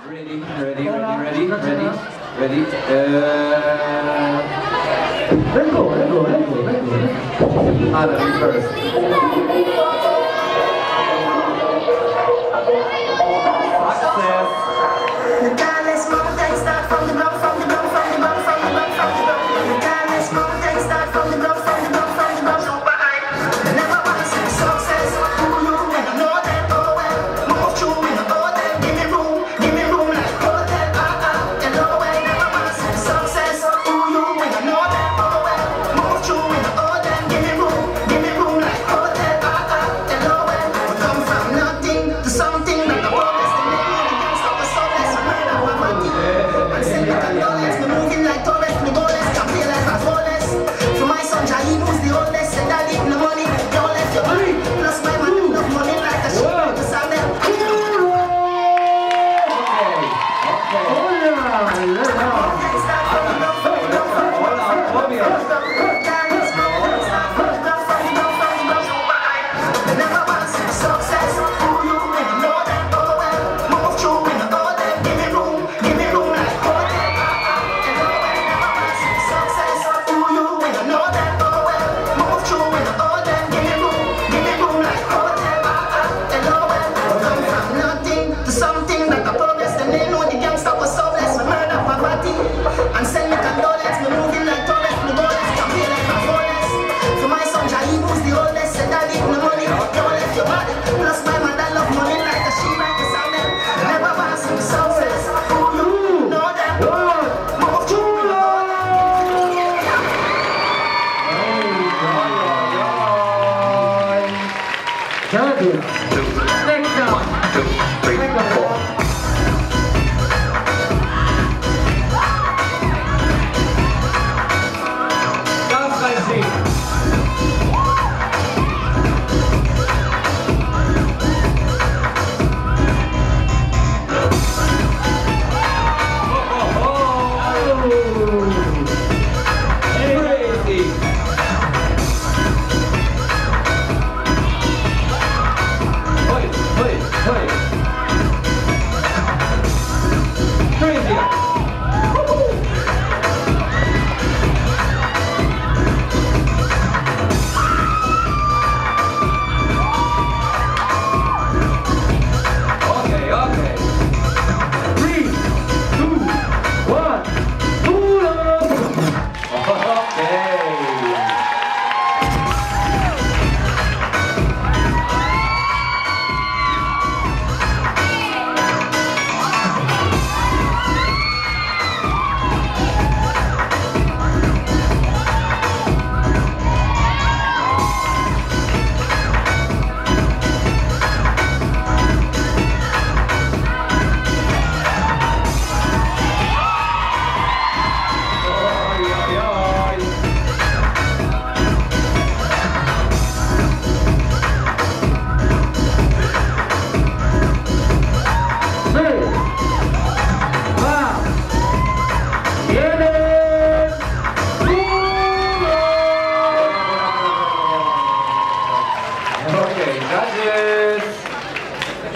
Ready? Let's go. Adam first. Success. The timeless mountain start from the ground, from the ground, from the ground, from the ground, from the ground. The timeless mountain start from the ground, from the ground, from the ground. Super high. Never want to see success. Who you when I know that oh well. Move through in the hotel. Give me room like hotel. Hello well. Never want to see success. Who you when I know that oh well. Move through in the hotel. Give me room like hotel. Hello well. We come from nothing to something like a progress. And send me condolence, me moving like Torres, me goalless, can play like a flawless. For my son, Jahi moves the oldest, said I need no money, don't left your money. Plus my man, enough money like a sheep, to sell them. Never want to see success. Who you when you know that oh well. Move through in the order, give me room like hotel. Never want to see success. Who you when you know that oh well. Move through in the order, give me room like hotel. Hello well, come from nothing to something like a progress. Then they know the gangster was so blessed. We murder poverty and send me condolence. Me moving like Torres, me goalless, can play like a flawless. For my son, Jahi moves the oldest, said I need no money, don't left your body. Plus my mother love money like a she like a salmon. Never want to see the success. Who you know that? Move through the Judges.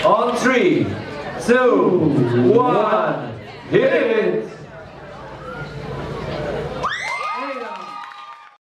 On 3, 2, 1, hit it!